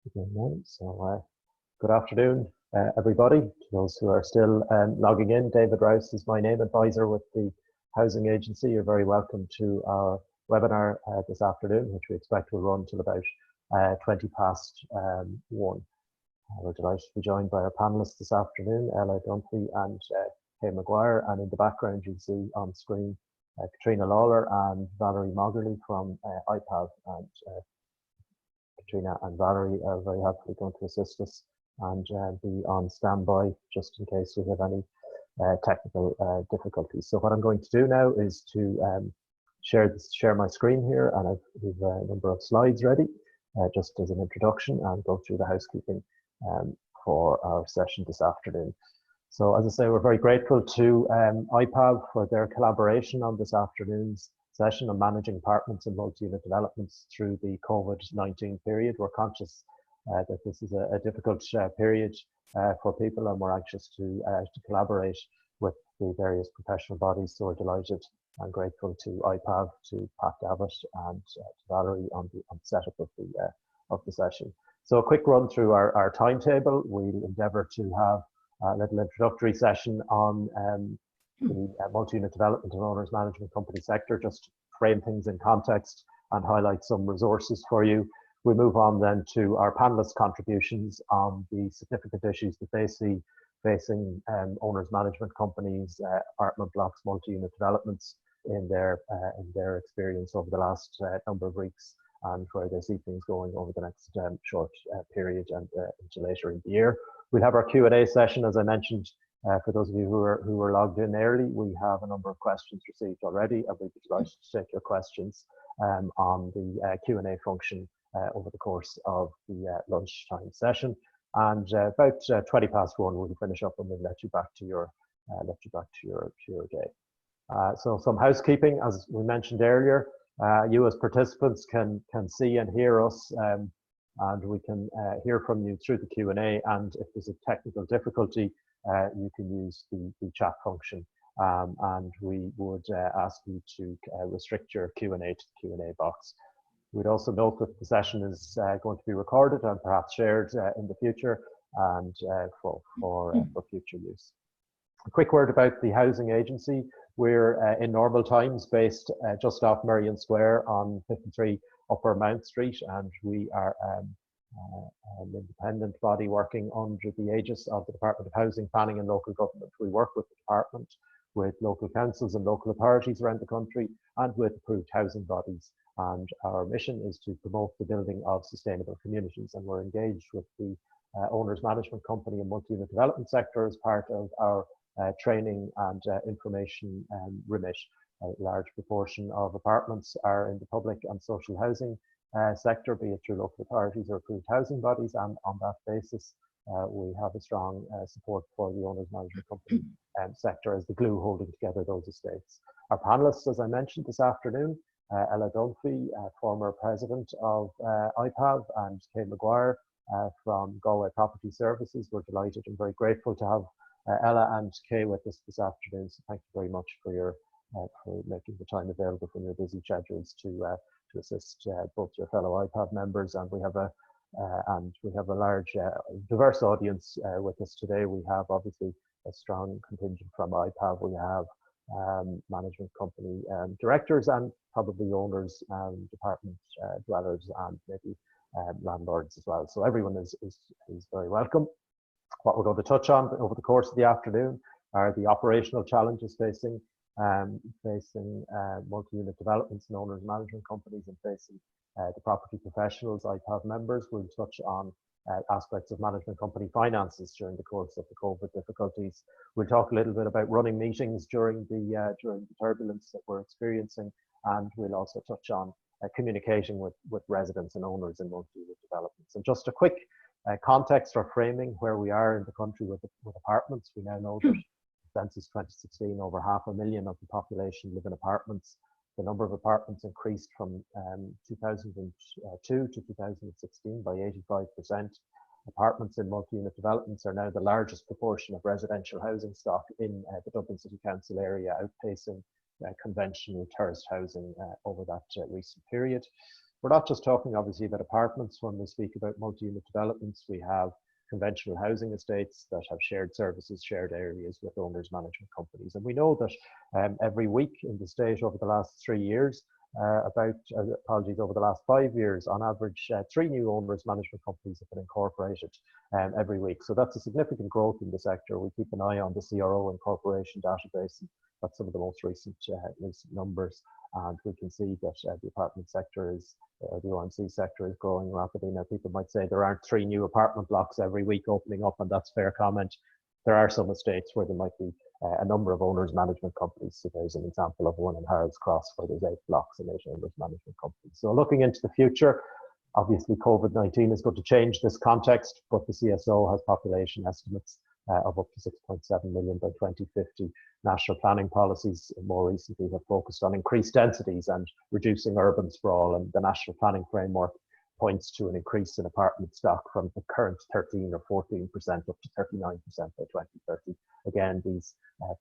Good afternoon, everybody. To those who are still logging in, David Rouse is my name, advisor with the Housing Agency. You're very welcome to our webinar this afternoon, which we expect will run till about 20 past 1. We're delighted to be joined by our panellists this afternoon, Ella Dunphy and Kay McGuire, and in the background you see on screen Katrina Lawler and Valerie Moggerly from IPAV, and Katrina and Valerie are very happily going to assist us and be on standby just in case we have any technical difficulties. So what I'm going to do now is to share my screen here, and we've a number of slides ready just as an introduction, and go through the housekeeping for our session this afternoon. So as I say, we're very grateful to IPAV for their collaboration on this afternoon's session on managing apartments and multi-unit developments through the COVID-19 period. We're conscious that this is a difficult period for people, and we're anxious to collaborate with the various professional bodies. So we're delighted and grateful to IPAV, to Pat Davitt, and to Valerie on the setup of the session. So a quick run through our timetable. We'll endeavour to have a little introductory session on the multi-unit development and owners management company sector, just to frame things in context and highlight some resources for you. We move on then to our panelist contributions on the significant issues that they see facing owners management companies, apartment blocks, multi-unit developments in their experience over the last number of weeks, and where they see things going over the next short period and into later in the year. We'll have our Q&A session, as I mentioned. For those of you who were logged in early, we have a number of questions received already, and we'd be delighted to take your questions on the Q&A function over the course of the lunchtime session. And about 20 past 1, we'll finish up and we'll let you back to your day. So some housekeeping, as we mentioned earlier. You as participants can see and hear us, and we can hear from you through the Q&A. And if there's a technical difficulty, you can use the chat function, and we would ask you to restrict your Q&A to the Q&A box. We'd also note that the session is going to be recorded and perhaps shared in the future, and for future use. A quick word about the Housing Agency. We're in normal times based just off Merrion Square on 53 Upper Mount Street, and we are an independent body working under the aegis of the Department of Housing, Planning and Local Government. We work with the department, with local councils and local authorities around the country, and with approved housing bodies. And our mission is to promote the building of sustainable communities, and we're engaged with the owners management company and multi-unit development sector as part of our training and information remit. A large proportion of apartments are in the public and social housing sector, be it through local authorities or approved housing bodies, and on that basis we have a strong support for the owners management company sector as the glue holding together those estates. Our panellists, as I mentioned this afternoon, Ella Dunphy, former president of IPAV, and Kay McGuire from Galway Property Services. We're delighted and very grateful to have Ella and Kay with us this afternoon. So thank you very much for making the time available from your busy schedules to assist both your fellow IPAV members. And we have a large, diverse audience with us today. We have obviously a strong contingent from IPAV. We have management company directors, and probably owners, department dwellers, and maybe landlords as well. So everyone is very welcome. What we're going to touch on over the course of the afternoon are the operational challenges facing multi-unit developments and owners management companies, and facing the property professionals, IPAV members. We'll touch on aspects of management company finances during the course of the COVID difficulties. We'll talk a little bit about running meetings during the turbulence that we're experiencing, and we'll also touch on communicating with residents and owners in multi-unit developments. And just a quick context or framing where we are in the country with apartments. We now know that census 2016, over 500,000 of the population live in apartments. The number of apartments increased from 2002 to 2016 by 85%. Apartments in multi-unit developments are now the largest proportion of residential housing stock in the Dublin City Council area, outpacing conventional terraced housing over that recent period. We're not just talking obviously about apartments when we speak about multi-unit developments. We have conventional housing estates that have shared services, shared areas with owners management companies. And we know that every week in the state over the last 3 years, over the last 5 years, on average, 3 new owners management companies have been incorporated every week. So that's a significant growth in the sector. We keep an eye on the CRO incorporation database, and that's some of the most recent numbers. And we can see that the apartment sector is, the OMC sector is growing rapidly. Now, people might say there aren't 3 new apartment blocks every week opening up, and that's a fair comment. There are some estates where there might be a number of owners management companies. So there's an example of one in Harold's Cross where there's 8 blocks and 8 owners management companies. So looking into the future, obviously COVID-19 is going to change this context, but the CSO has population estimates of up to 6.7 million by 2050. National planning policies more recently have focused on increased densities and reducing urban sprawl, and the national planning framework points to an increase in apartment stock from the current 13 or 14% up to 39% by 2030. Again, these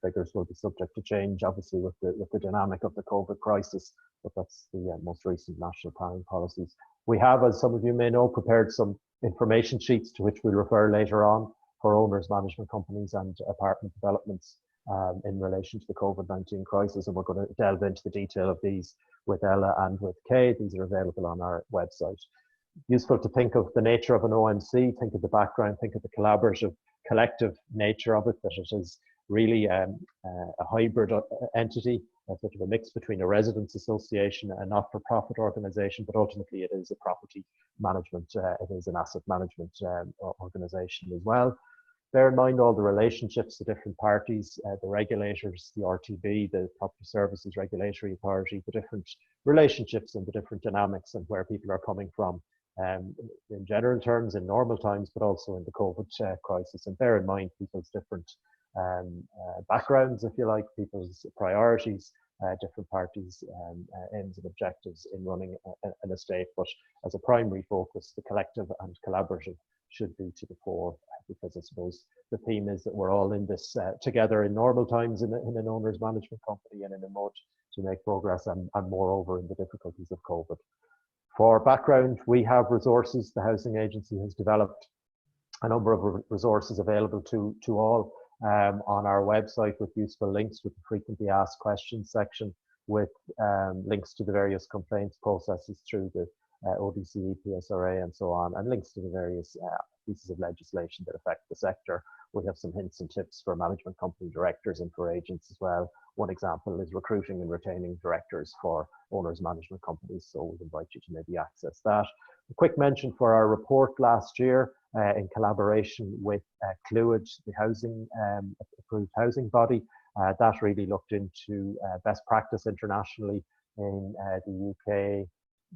figures will be subject to change, obviously, with the dynamic of the COVID crisis, but that's the most recent national planning policies. We have, as some of you may know, prepared some information sheets to which we'll refer later on for owners management companies and apartment developments in relation to the COVID-19 crisis, and we're going to delve into the detail of these with Ella and with Kay. These are available on our website. Useful to think of the nature of an OMC, think of the background, think of the collaborative, collective nature of it, that it is really a hybrid entity, a sort of a mix between a residents association and a not-for-profit organisation, but ultimately it is a property management, it is an asset management organisation as well. Bear in mind all the relationships, the different parties, the regulators, the RTB, the Property Services Regulatory Authority, the different relationships and the different dynamics and where people are coming from in general terms, in normal times, but also in the COVID crisis. And bear in mind people's different backgrounds, if you like, people's priorities, different parties' aims and objectives in running an estate. But as a primary focus, the collective and collaborative should be to the fore, because I suppose the theme is that we're all in this together in normal times in an owner's management company and in a mode to make progress, and moreover in the difficulties of COVID. For background, we have resources. The housing agency has developed a number of resources available to all on our website, with useful links, with the frequently asked questions section, with links to the various complaints processes through the ODCE, PSRA and so on, and links to the various pieces of legislation that affect the sector. We have some hints and tips for management company directors and for agents as well. One example is recruiting and retaining directors for owners management companies, so we invite you to maybe access that. A quick mention for our report last year in collaboration with Clúid, the housing approved housing body. That really looked into best practice internationally in the UK,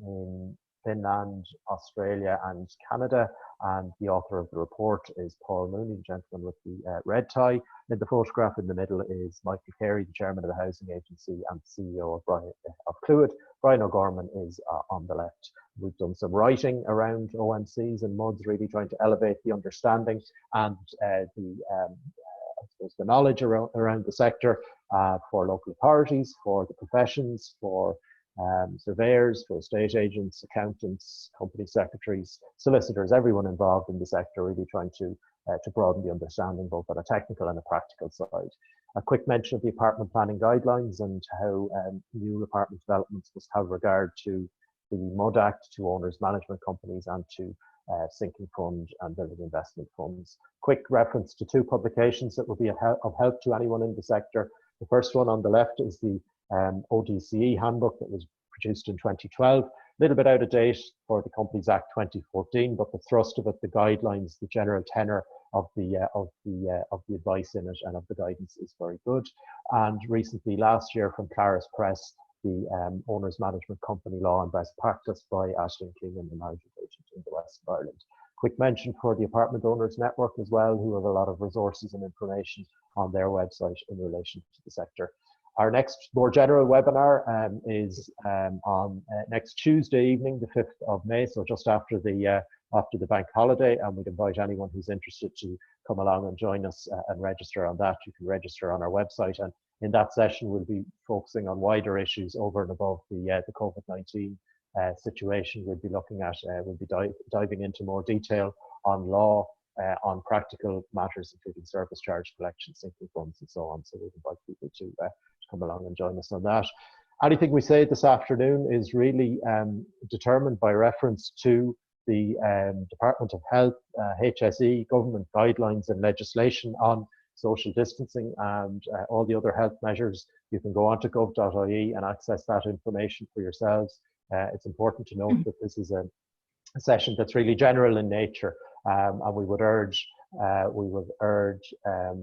in Finland, Australia and Canada, and the author of the report is Paul Mooney, the gentleman with the red tie. In the photograph in the middle is Michael Carey, the chairman of the housing agency and CEO of Clúid. Brian O'Gorman is on the left. We've done some writing around OMCs and MUDs, really trying to elevate the understanding and the knowledge around the sector for local authorities, for the professions, for surveyors, for estate agents, accountants, company secretaries, solicitors, everyone involved in the sector, really trying to broaden the understanding both on a technical and a practical side. A quick mention of the apartment planning guidelines and how new apartment developments must have regard to the MUD Act, to owners management companies and to sinking fund and building investment funds. Quick reference to 2 publications that will be of help to anyone in the sector. The first one on the left is the ODCE handbook that was produced in 2012, a little bit out of date for the Companies Act 2014, but the thrust of it, the guidelines, the general tenor of the advice in it and of the guidance is very good. And recently, last year, from Claris Press, the Owners Management Company Law and Best Practice by Ashton Keegan, the managing agent in the West of Ireland. Quick mention for the Apartment Owners Network as well, who have a lot of resources and information on their website in relation to the sector. Our next more general webinar is on next Tuesday evening, the 5th of May, so just after the bank holiday, and we'd invite anyone who's interested to come along and join us and register on that. You can register on our website, and in that session we'll be focusing on wider issues over and above the COVID-19 situation. We'll be looking at, we'll be diving into more detail on law, on practical matters, including service charge collection, sinking funds, and so on. So we invite people to come along and join us on that. Anything we say this afternoon is really determined by reference to the Department of Health, HSE, government guidelines and legislation on social distancing and all the other health measures. You can go on to gov.ie and access that information for yourselves. It's important to note that this is a session that's really general in nature, and we would urge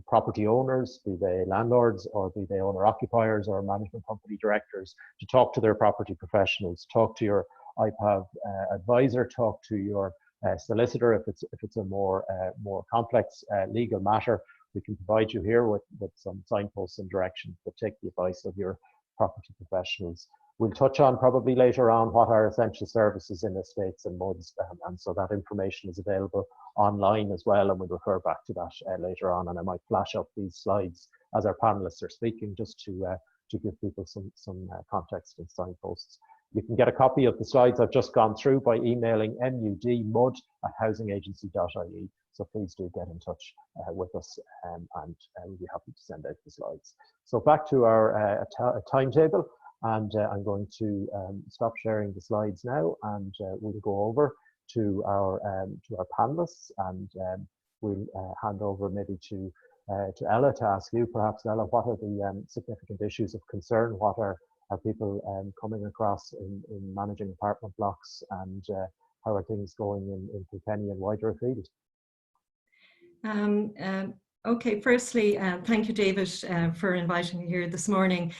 property owners, be they landlords or be they owner occupiers or management company directors, to talk to their property professionals, talk to your IPAV advisor, talk to your solicitor if it's a more complex legal matter. We can provide you here with some signposts and directions, but take the advice of your property professionals. We'll touch on probably later on what are essential services in estates and mods, and so that information is available online as well, and we'll refer back to that later on. And I might flash up these slides as our panelists are speaking, just to give people some context and signposts. You can get a copy of the slides I've just gone through by emailing mudmud@housingagency.ie. So please do get in touch with us, and we'll be happy to send out the slides. So back to our timetable, and I'm going to stop sharing the slides now, and we'll go over to our panelists, and we'll hand over maybe to Ella to ask you, perhaps, Ella, what are the significant issues of concern? What are people coming across in managing apartment blocks, and how are things going in Kilkenny and wider afield? Okay, firstly, thank you, David, for inviting me here this morning.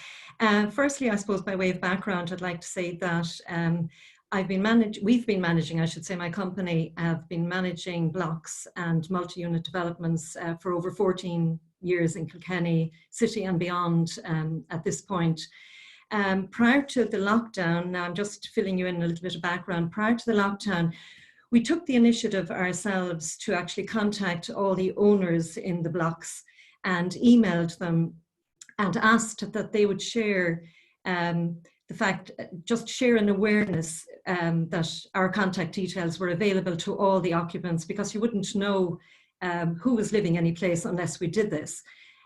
Firstly, I suppose by way of background, I'd like to say that we've been managing, I should say, my company have been managing blocks and multi-unit developments for over 14 years in Kilkenny City and beyond at this point. Prior to the lockdown, now I'm just filling you in a little bit of background, prior to the lockdown, we took the initiative ourselves to actually contact all the owners in the blocks and emailed them and asked that they would share share an awareness that our contact details were available to all the occupants, because you wouldn't know who was living any place unless we did this.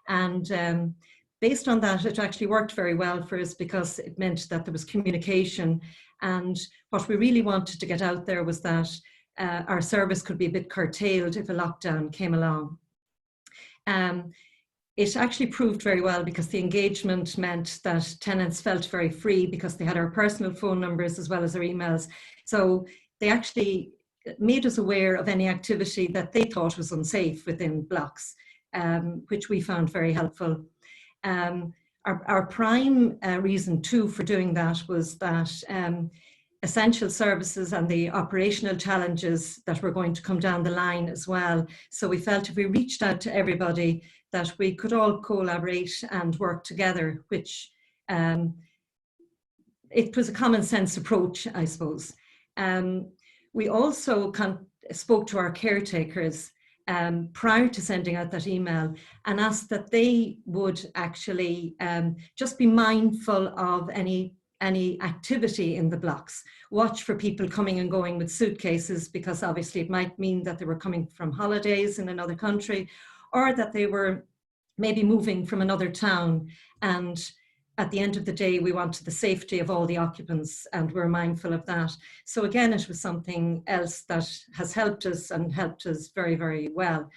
And based on that, it actually worked very well for us, because it meant that there was communication. And what we really wanted to get out there was that our service could be a bit curtailed if a lockdown came along. It actually proved very well, because the engagement meant that tenants felt very free, because they had our personal phone numbers as well as our emails. So they actually made us aware of any activity that they thought was unsafe within blocks, which we found very helpful. Our prime reason too for doing that was that essential services and the operational challenges that were going to come down the line as well. So we felt if we reached out to everybody, that we could all collaborate and work together, which it was a common sense approach, I suppose. We also spoke to our caretakers prior to sending out that email, and asked that they would actually just be mindful of any activity in the blocks. Watch for people coming and going with suitcases, because obviously it might mean that they were coming from holidays in another country, or that they were maybe moving from another town. And at the end of the day, we wanted the safety of all the occupants, and we're mindful of that. So again, it was something else that has helped us, and helped us very, very well.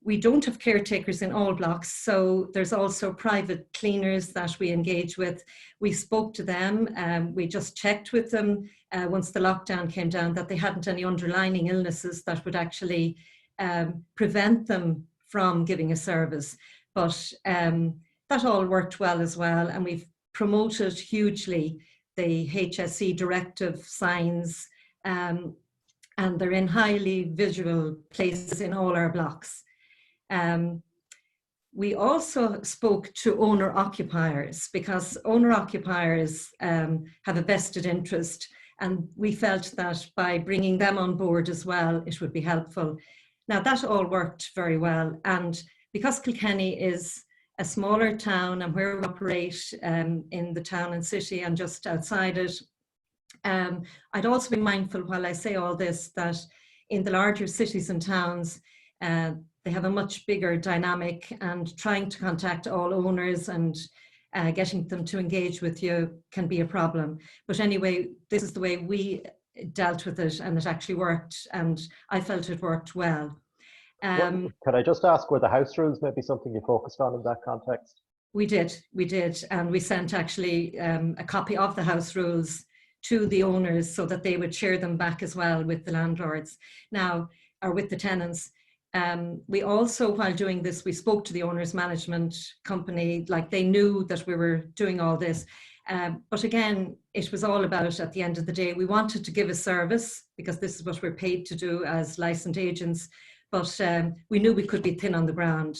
We don't have caretakers in all blocks, so there's also private cleaners that we engage with. We spoke to them, we just checked with them once the lockdown came down that they hadn't any underlying illnesses that would actually prevent them from giving a service. But that all worked well as well, and we've promoted hugely the HSE directive signs, and they're in highly visual places in all our blocks. We also spoke to owner-occupiers, because owner-occupiers have a vested interest, and we felt that by bringing them on board as well, it would be helpful. Now, that all worked very well, and because Kilkenny is a smaller town, and where we operate in the town and city and just outside it, I'd also be mindful while I say all this that in the larger cities and towns, they have a much bigger dynamic, and trying to contact all owners and getting them to engage with you can be a problem. But anyway, this is the way we dealt with it, and it actually worked, and I felt it worked well. Could I just ask, were the house rules maybe something you focused on in that context? We did, and we sent actually a copy of the house rules to the owners so that they would share them back as well with the landlords now, or with the tenants. We also, while doing this, we spoke to the owners management company, like they knew that we were doing all this. But again, it was all about, at the end of the day, we wanted to give a service because this is what we're paid to do as licensed agents, but we knew we could be thin on the ground.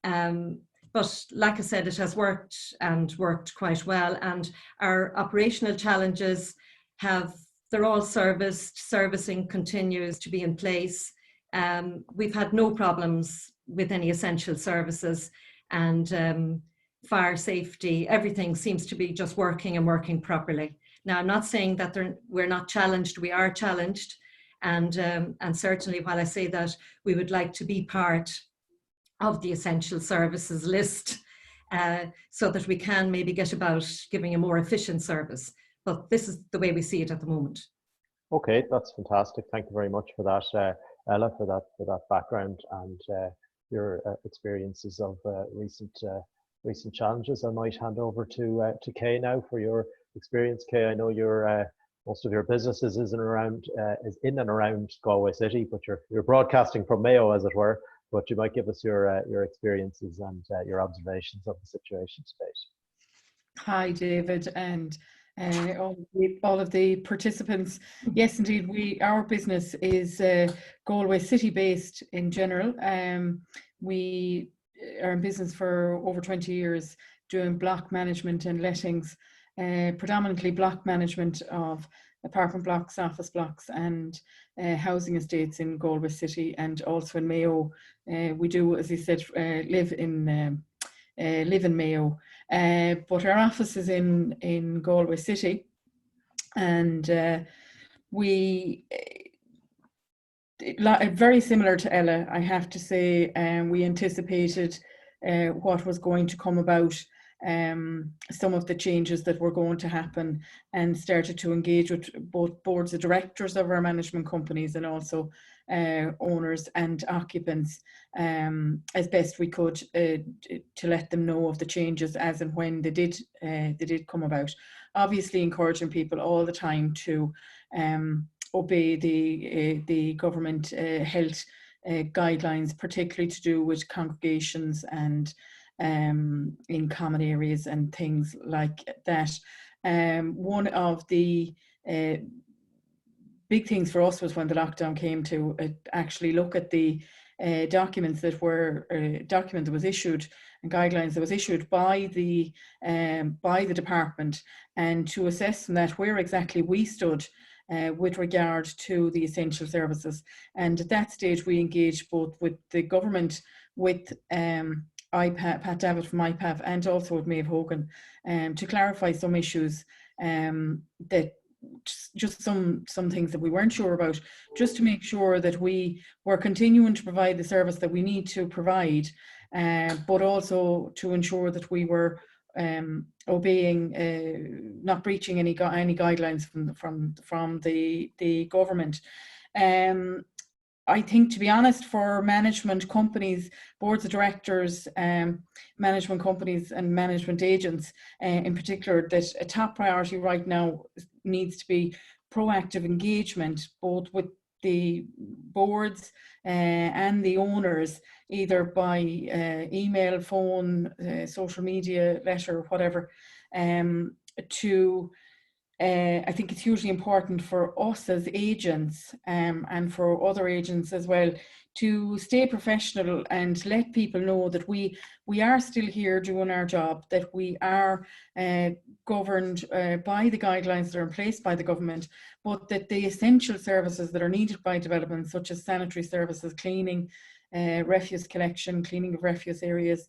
But like I said, it has worked, and worked quite well. And our operational challenges they're all serviced. Servicing continues to be in place. We've had no problems with any essential services, and fire safety, everything seems to be just working and working properly. Now, I'm not saying that we're not challenged, we are challenged. And certainly while I say that, we would like to be part of the essential services list so that we can maybe get about giving a more efficient service. But this is the way we see it at the moment. Okay, that's fantastic. Thank you very much for that, Ella, for that background and your experiences of recent challenges. I might hand over to Kay now for your experience. Kay, I know your most of your businesses is in and around Galway City, but you're broadcasting from Mayo, as it were. But you might give us your experiences and your observations of the situation today. Hi, David, and all of the participants. Yes, indeed, our business is Galway City based in general. We are in business for over 20 years doing block management and lettings, predominantly block management of apartment blocks, office blocks and housing estates in Galway City, and also in Mayo. We do, as you said, live in Mayo, but our office is in Galway City, and we very similar to Ella, I have to say. We anticipated what was going to come about, some of the changes that were going to happen, and started to engage with both boards of directors of our management companies and also owners and occupants as best we could to let them know of the changes as and when they did come about. Obviously encouraging people all the time to obey the government health guidelines, particularly to do with congregations and in common areas and things like that. One of the big things for us was when the lockdown came to actually look at the document that was issued and guidelines that was issued by the department, and to assess from that where exactly we stood with regard to the essential services. And at that stage we engaged both with the government, with IPAV, Pat Davitt from IPAV, and also with Maeve Hogan to clarify some issues that just some things that we weren't sure about, just to make sure that we were continuing to provide the service that we need to provide, but also to ensure that we were obeying, not breaching any guidelines from the government. I think, to be honest, for management companies, boards of directors, management companies and management agents in particular, that a top priority right now needs to be proactive engagement, both with the boards and the owners, either by email, phone, social media, letter, whatever, I think it's hugely important for us as agents and for other agents as well to stay professional and let people know that we are still here doing our job, that we are governed by the guidelines that are in place by the government, but that the essential services that are needed by development, such as sanitary services, cleaning, refuse collection, cleaning of refuse areas,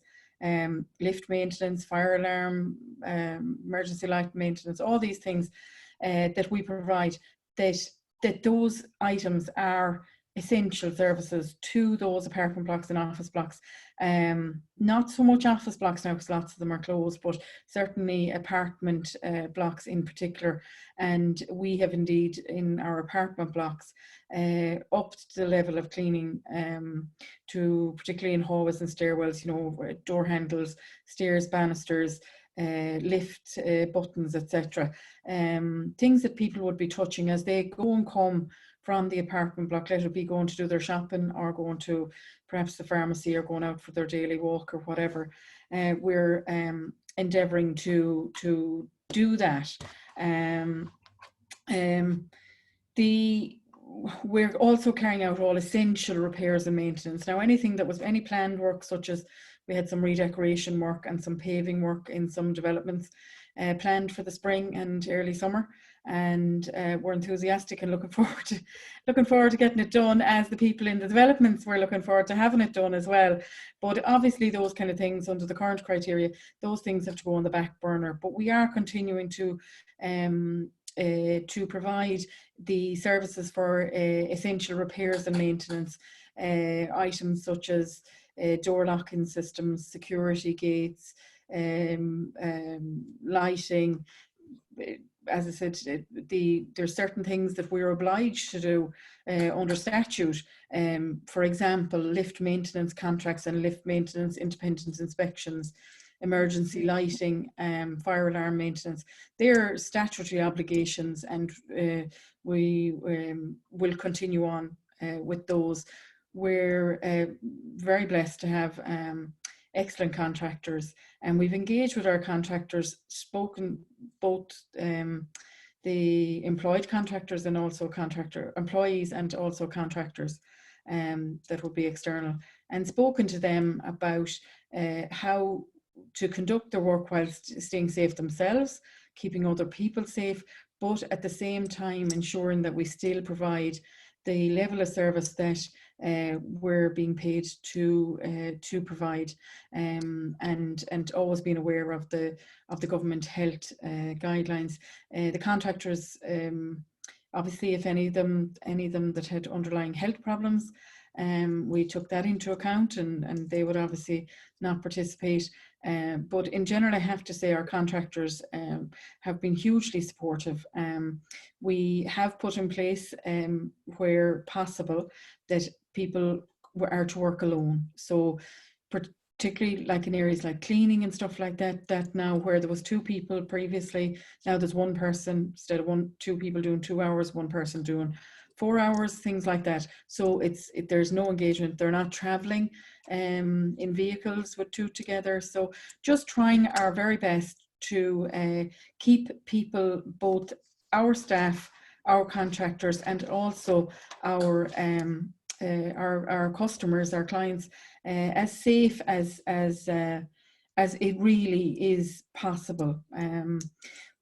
lift maintenance, fire alarm, emergency light maintenance, all these things, that we provide, that those items are essential services to those apartment blocks and office blocks. Not so much office blocks now because lots of them are closed, but certainly apartment blocks in particular. And we have indeed in our apartment blocks upped the level of cleaning to, particularly in hallways and stairwells, you know, door handles, stairs, banisters, lift buttons, etc. Things that people would be touching as they go and come from the apartment block, let it be going to do their shopping or going to perhaps the pharmacy or going out for their daily walk or whatever. We're endeavouring to do that. We're also carrying out all essential repairs and maintenance. Now, anything that was any planned work, such as we had some redecoration work and some paving work in some developments planned for the spring and early summer, and we're enthusiastic and looking forward to getting it done, as the people in the developments were looking forward to having it done as well. But obviously those kind of things under the current criteria, those things have to go on the back burner. But we are continuing to provide the services for essential repairs and maintenance, items such as door locking systems, security gates, lighting. As I said, there's certain things that we're obliged to do under statute. For example, lift maintenance contracts and lift maintenance independent inspections, emergency lighting, fire alarm maintenance. They're statutory obligations, and we will continue on with those. We're very blessed to have excellent contractors, and we've engaged with our contractors, spoken both the employed contractors and also employees and also contractors that would be external, and spoken to them about how to conduct their work whilst staying safe themselves, keeping other people safe, but at the same time ensuring that we still provide the level of service that we're being paid to provide, and always being aware of the government health guidelines. The contractors, obviously, if any of them that had underlying health problems, we took that into account, and they would obviously not participate. But in general, I have to say our contractors have been hugely supportive. We have put in place, where possible, that people are to work two So particularly like in areas like cleaning and stuff like that, that now where there was 2 people previously, now there's 1 person, instead of 2 people doing 2 hours, 1 person doing 4 hours, things like that. So there's no engagement. They're not traveling in vehicles with 2 together. So just trying our very best to keep people, both our staff, our contractors, and also our customers, our clients, as safe as it really is possible.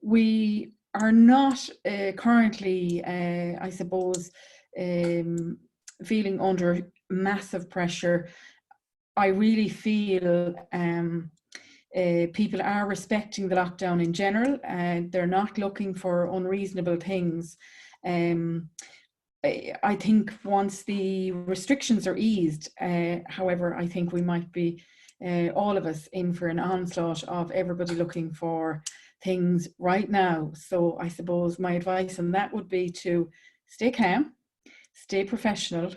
We are not currently, I suppose, feeling under massive pressure. I really feel people are respecting the lockdown in general, and they're not looking for unreasonable things. I think once the restrictions are eased, however, I think we might be, all of us, in for an onslaught of everybody looking for things right now. So I suppose my advice on that would be to stay calm, stay professional,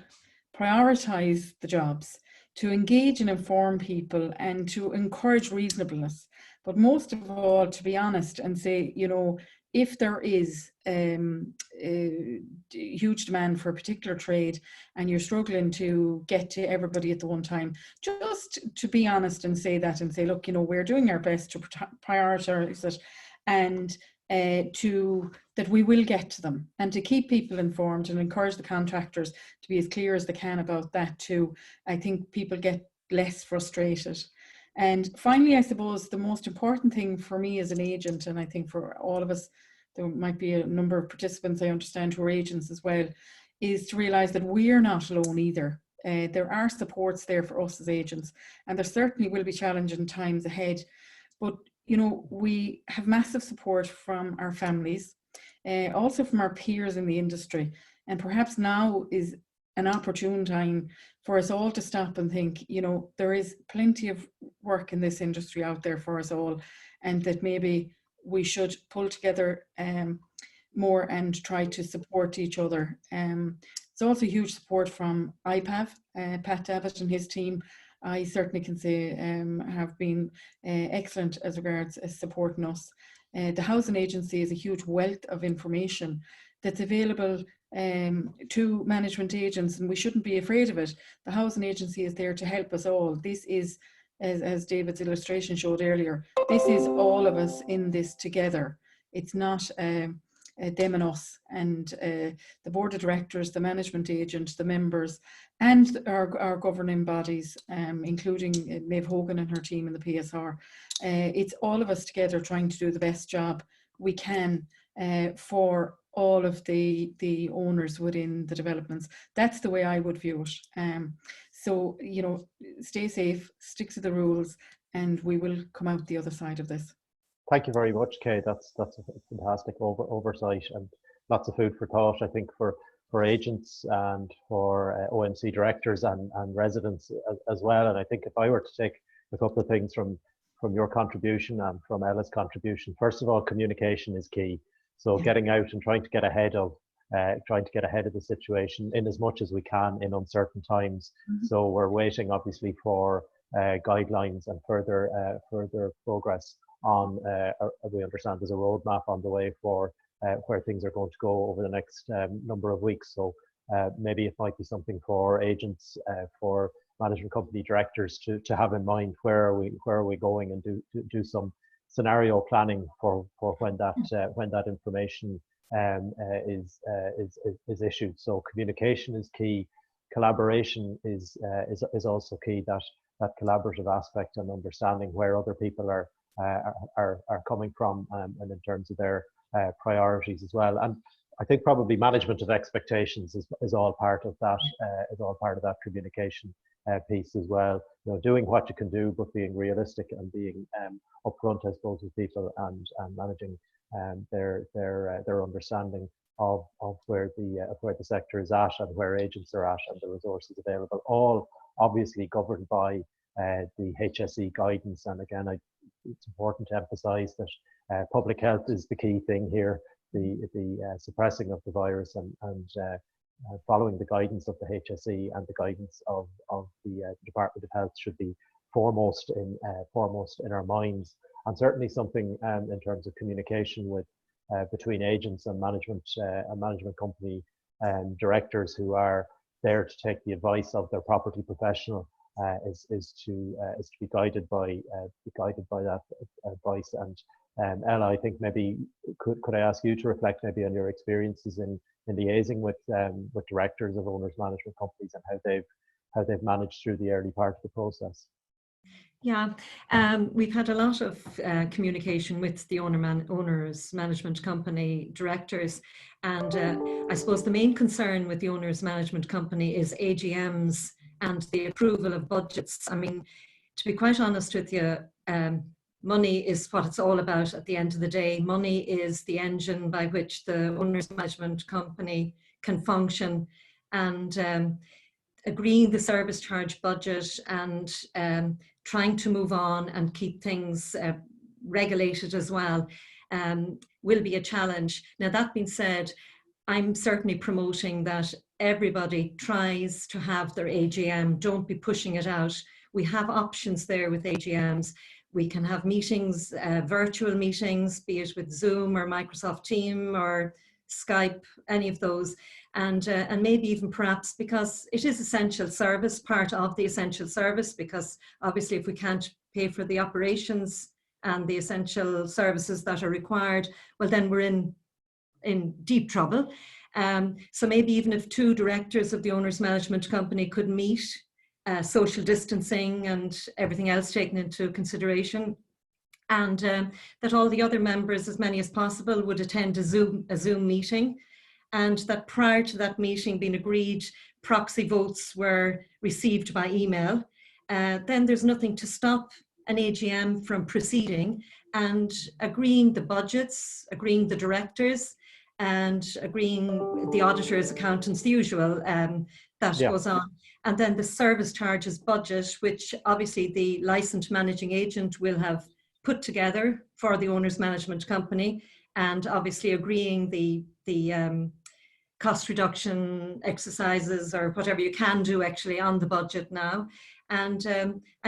prioritise the jobs, to engage and inform people, and to encourage reasonableness. But most of all, to be honest and say, you know, if there is a huge demand for a particular trade and you're struggling to get to everybody at the one time, just to be honest and say that, and say, look, you know, we're doing our best to prioritise it, and that we will get to them, and to keep people informed and encourage the contractors to be as clear as they can about that too. I think people get less frustrated. And finally, I suppose the most important thing for me as an agent, and I think for all of us, there might be a number of participants I understand who are agents as well, is to realise that we're not alone either. There are supports there for us as agents, and there certainly will be challenging times ahead. But, you know, we have massive support from our families. also from our peers in the industry. And perhaps now is an opportune time for us all to stop and think, you know, there is plenty of work in this industry out there for us all, and that maybe we should pull together more and try to support each other. It's also huge support from IPAV, Pat Davitt and his team. I certainly can say have been excellent as regards supporting us. The housing agency is a huge wealth of information that's available to management agents, and we shouldn't be afraid of it. The housing agency is there to help us all. This is, as David's illustration showed earlier, this is all of us in this together. It's not them and us, and the board of directors, the management agent, the members, and our governing bodies, including Maeve Hogan and her team in the PSR. It's all of us together trying to do the best job we can for all of the owners within the developments. That's the way I would view it. So, you know, stay safe, stick to the rules, and we will come out the other side of this. Thank you very much, Kay. That's a fantastic oversight and lots of food for thought, I think, for agents and for OMC directors and residents as well. And I think if I were to take a couple of things from your contribution and from Ella's contribution, first of all, communication is key. So getting out and trying to get ahead of the situation in as much as we can in uncertain times. Mm-hmm. So we're waiting, obviously, for guidelines and further progress on. We understand there's a roadmap on the way for where things are going to go over the next number of weeks. So maybe it might be something for agents, for management company directors to have in mind where are we going, and do some scenario planning for when that information is issued. So communication is key. Collaboration is also key. That collaborative aspect and understanding where other people are coming from, and in terms of their priorities as well. And I think probably management of expectations is all part of that. Is all part of that communication piece as well. You know, doing what you can do, but being realistic and being upfront, I suppose, with people and managing their understanding of where the sector is at and where agents are at and the resources available. All obviously governed by the HSE guidance. And again, it's important to emphasise that public health is the key thing here. The suppressing of the virus and following the guidance of the HSE and the guidance of the Department of Health should be foremost in our minds, and certainly something in terms of communication with between agents and management company directors who are there to take the advice of their property professional is to be guided by that advice. And Ella, I think maybe could I ask you to reflect maybe on your experiences in liaising with directors of owners management companies and how they've managed through the early part of the process. Yeah, we've had a lot of communication with the owners management company directors, and I suppose the main concern with the owners management company is AGMs and the approval of budgets. I mean, to be quite honest with you, money is what it's all about at the end of the day. Money is the engine by which the owners management company can function, and agreeing the service charge budget and trying to move on and keep things regulated as well will be a challenge. Now, that being said, I'm certainly promoting that everybody tries to have their AGM. Don't be pushing it out. We have options there with AGMs. We can have meetings, virtual meetings, be it with Zoom or Microsoft Teams or Skype, any of those, and maybe even perhaps, because it is essential service, part of the essential service, because obviously if we can't pay for the operations and the essential services that are required, well then we're in deep trouble. So maybe even if two directors of the owners management company could meet, social distancing and everything else taken into consideration, and that all the other members, as many as possible, would attend a Zoom meeting, and that prior to that meeting being agreed, proxy votes were received by email. Then there's nothing to stop an AGM from proceeding and agreeing the budgets, agreeing the directors, and agreeing the auditors, accountants, the usual that goes on. And then the service charges budget, which obviously the licensed managing agent will have put together for the owner's management company, and obviously agreeing the cost reduction exercises or whatever you can do actually on the budget now. And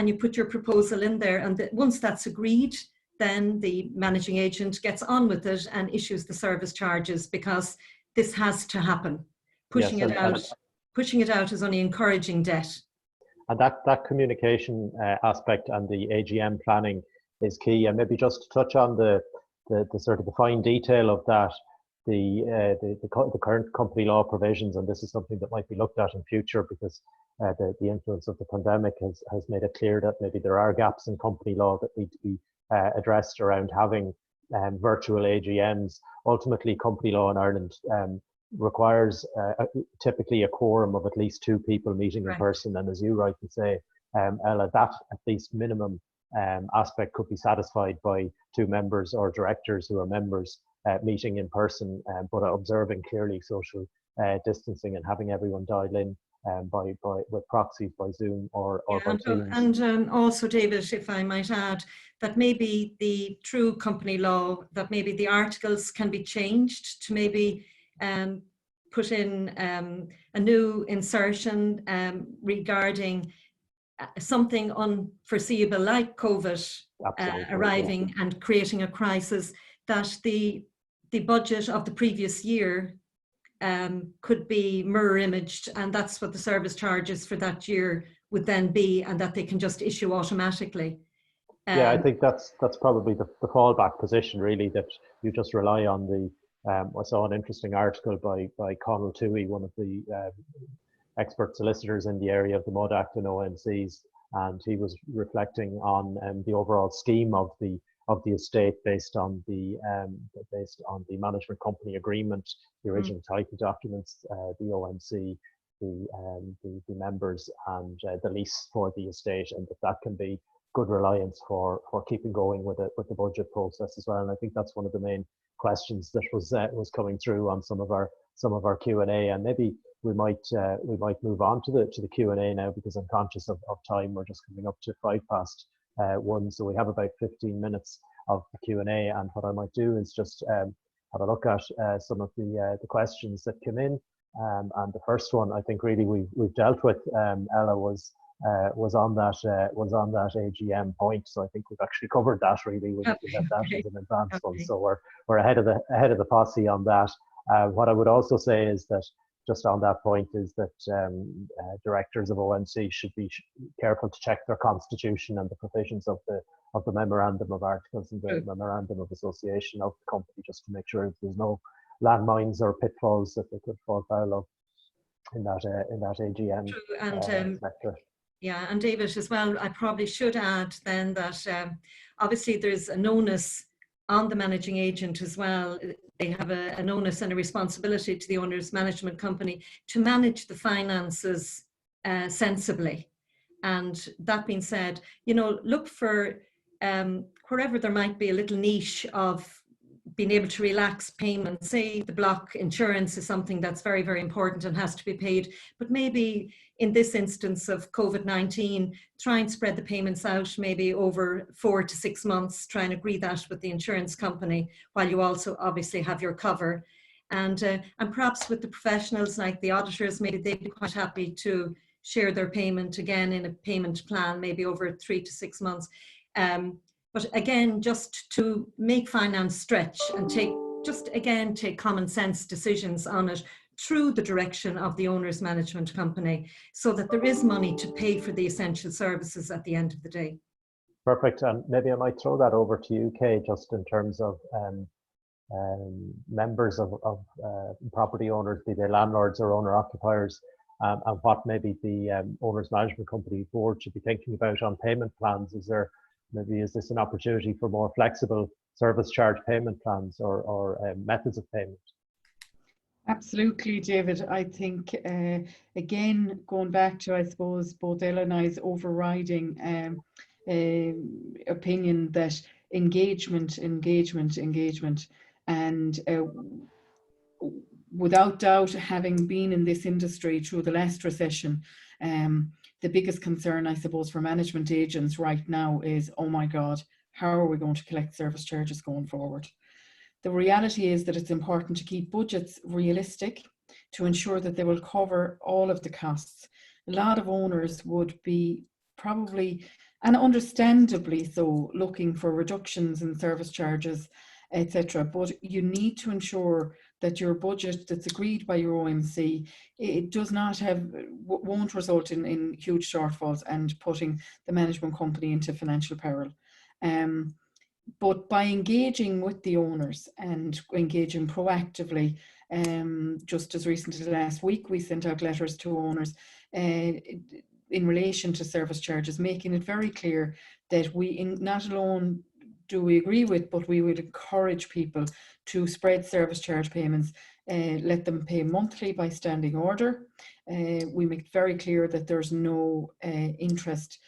you put your proposal in there, and once that's agreed, then the managing agent gets on with it and issues the service charges, because this has to happen. Pushing it out is only encouraging debt. And that communication aspect and the AGM planning is key. And maybe just to touch on the sort of the fine detail of that, the current company law provisions, and this is something that might be looked at in future, because the influence of the pandemic has made it clear that maybe there are gaps in company law that need to be addressed around having virtual AGMs. Ultimately, company law in Ireland requires typically a quorum of at least 2 people meeting in person, and as you rightly say, Ella, that at least minimum aspect could be satisfied by 2 members or directors who are members meeting in person, but observing clearly social distancing and having everyone dial in with proxies by Zoom or by Teams. And also, David, if I might add, that maybe the true company law, that maybe the articles can be changed to maybe put in a new insertion regarding something unforeseeable like COVID arriving and creating a crisis, that the budget of the previous year could be mirror imaged, and that's what the service charges for that year would then be, and that they can just issue automatically. I think that's probably the fallback position, really, that you just rely on the I saw an interesting article by Conal Toohey, one of the expert solicitors in the area of the MUD Act and ONCs, and he was reflecting on the overall scheme of the estate based on the management company agreement, the original title documents, the ONC, the members, and the lease for the estate, and that can be good reliance for keeping going with the budget process as well. And I think that's one of the main questions that was coming through on some of our Q&A, and maybe we might move on to the Q&A now, because I'm conscious of time. We're just coming up to 1:05, so we have about 15 minutes of the Q&A. And what I might do is just have a look at some of the questions that came in. And the first one, I think, really we've dealt with, Ella, was on that AGM point. So I think we've actually covered that, really. We had that as an advanced one, so we're ahead of the posse on that. What I would also say is that, just on that point, is that directors of ONC should be careful to check their constitution and the provisions of the memorandum of articles and the memorandum of association of the company, just to make sure there's no landmines or pitfalls that they could fall foul of in that AGM. True. And yeah, and David, as well, I probably should add then that obviously there's an onus on the managing agent as well. They have an onus and a responsibility to the owner's management company to manage the finances sensibly. And that being said, look for wherever there might be a little niche of being able to relax payments. Say the block insurance is something that's very, very important and has to be paid, but maybe in this instance of COVID-19, try and spread the payments out maybe over 4 to 6 months, try and agree that with the insurance company, while you also obviously have your cover. And perhaps with the professionals like the auditors, maybe they'd be quite happy to share their payment again in a payment plan, maybe over 3 to 6 months. But again, just to make finance stretch and take common sense decisions on it through the direction of the owner's management company, so that there is money to pay for the essential services at the end of the day. Perfect. And maybe I might throw that over to you, Kay, just in terms of members of property owners, be they landlords or owner occupiers, and what maybe the owner's management company board should be thinking about on payment plans. Is this an opportunity for more flexible service charge payment plans or methods of payment? Absolutely, David. I think, again, going back to, I suppose, both Ella and I's overriding opinion that engagement, and without doubt, having been in this industry through the last recession, the biggest concern, I suppose, for management agents right now is, oh my God, how are we going to collect service charges going forward? The reality is that it's important to keep budgets realistic to ensure that they will cover all of the costs. A lot of owners would be probably, and understandably so, looking for reductions in service charges, etc. But you need to ensure that your budget that's agreed by your OMC, it does not have, won't result in huge shortfalls and putting the management company into financial peril. But by engaging with the owners and engaging proactively, just as recently as last week, we sent out letters to owners in relation to service charges, making it very clear that we not alone do we agree with, but we would encourage people to spread service charge payments, let them pay monthly by standing order. We make it very clear that there's no interest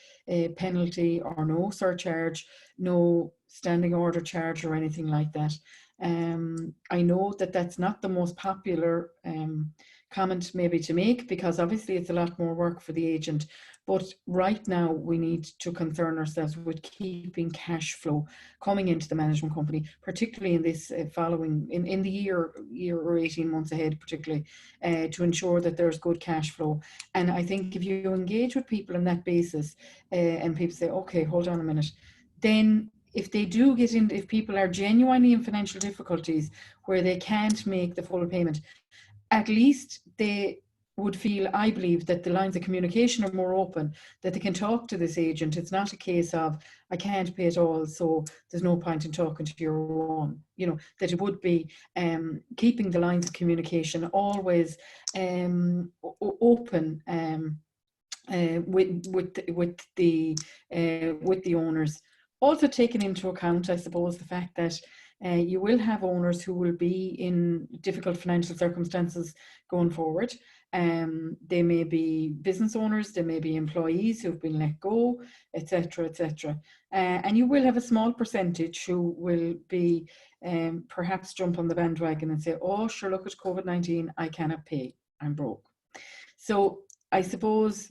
penalty or no surcharge, no standing order charge or anything like that. I know that that's not the most popular comment maybe to make, because obviously it's a lot more work for the agent, but right now we need to concern ourselves with keeping cash flow coming into the management company, particularly in this following, in the year or 18 months ahead, particularly to ensure that there's good cash flow. And I think if you engage with people on that basis and people say, okay, hold on a minute, then if they do get in, if people are genuinely in financial difficulties where they can't make the full payment, at least they would feel, I believe, that the lines of communication are more open, that they can talk to this agent. It's not a case of, I can't pay it all, so there's no point in talking to your own. You know, that it would be keeping the lines of communication always open with the owners. Also taking into account, I suppose, the fact that you will have owners who will be in difficult financial circumstances going forward. They may be business owners, they may be employees who've been let go, etc., etc. And you will have a small percentage who will be perhaps jump on the bandwagon and say, oh, sure, look at COVID-19, I cannot pay, I'm broke. So I suppose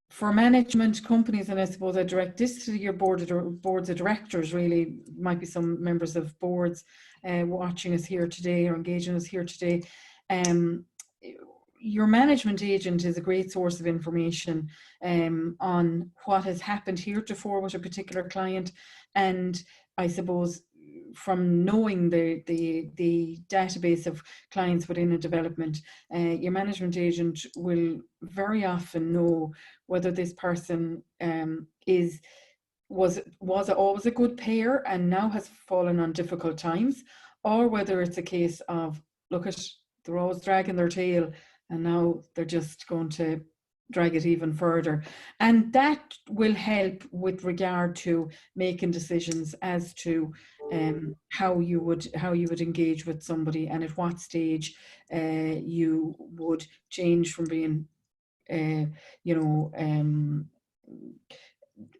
for management companies, and I suppose I direct this to your boards of directors, really, might be some members of boards watching us here today or engaging us here today. Your management agent is a great source of information on what has happened heretofore with a particular client. And I suppose from knowing the database of clients within a development, your management agent will very often know whether this person was always a good payer and now has fallen on difficult times, or whether it's a case of, look at, they're always dragging their tail and now they're just going to drag it even further. And that will help with regard to making decisions as to how you would engage with somebody and at what stage you would change from being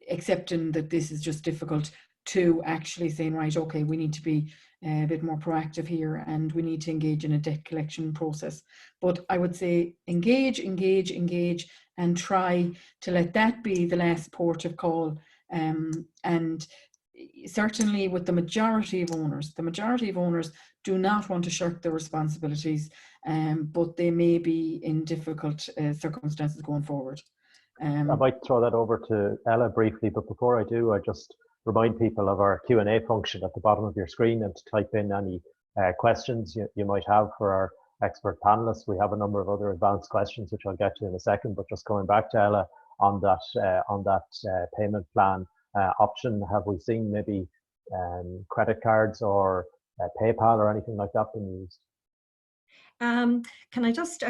accepting that this is just difficult to actually saying, right, okay, we need to be a bit more proactive here and we need to engage in a debt collection process. But I would say engage and try to let that be the last port of call. And certainly with the majority of owners do not want to shirk their responsibilities, but they may be in difficult circumstances going forward. I might throw that over to Ella briefly, but before I do, I just remind people of our Q&A function at the bottom of your screen and to type in any questions you might have for our expert panelists. We have a number of other advanced questions, which I'll get to in a second, but just going back to Ella on that payment plan option, have we seen maybe credit cards or PayPal or anything like that being used? Can I just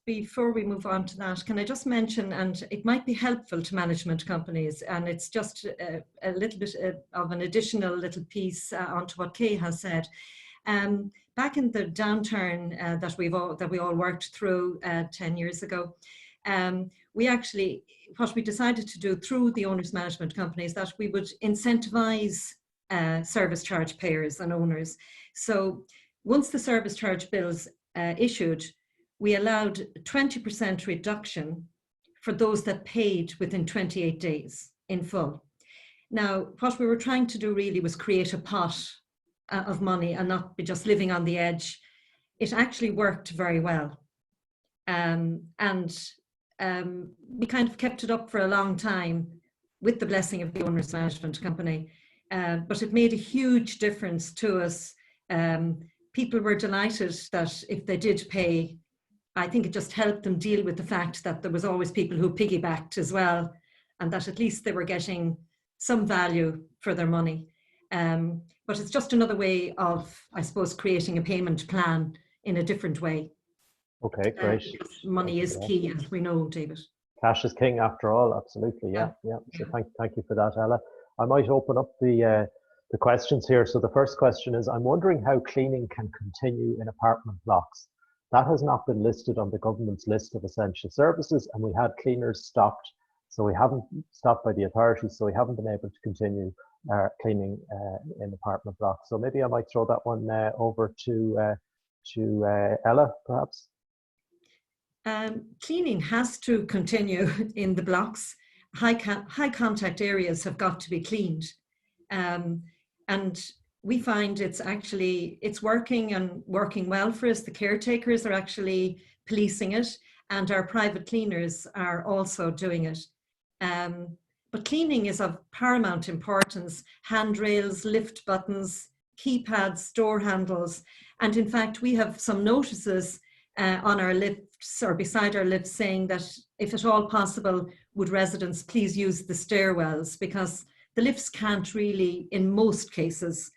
before we move on to that, can I just mention, and it might be helpful to management companies, and it's just a little bit of an additional little piece onto what Kay has said. Back in the downturn that we all worked through 10 years ago, what we decided to do through the owners management company is that we would incentivize service charge payers and owners. So once the service charge bills issued, we allowed 20% reduction for those that paid within 28 days in full. Now, what we were trying to do really was create a pot of money and not be just living on the edge. It actually worked very well. We kind of kept it up for a long time with the blessing of the owner's management company. But it made a huge difference to us. People were delighted that if they did pay, I think it just helped them deal with the fact that there was always people who piggybacked as well, and that at least they were getting some value for their money. But it's just another way of, I suppose, creating a payment plan in a different way. Okay, great. Money is key, as we know, David. Cash is king after all, absolutely, yeah. So thank you for that, Ella. I might open up the questions here. So the first question is, I'm wondering how cleaning can continue in apartment blocks. That has not been listed on the government's list of essential services, and we had cleaners stopped. So we haven't stopped by the authorities, so we haven't been able to continue cleaning in apartment blocks. So maybe I might throw that one over to Ella, perhaps. Cleaning has to continue in the blocks. High contact areas have got to be cleaned. And we find it's working and working well for us. The caretakers are actually policing it, and our private cleaners are also doing it. But cleaning is of paramount importance. Handrails, lift buttons, keypads, door handles. And in fact, we have some notices on our lifts or beside our lifts saying that if at all possible, would residents please use the stairwells, because the lifts can't really, in most cases,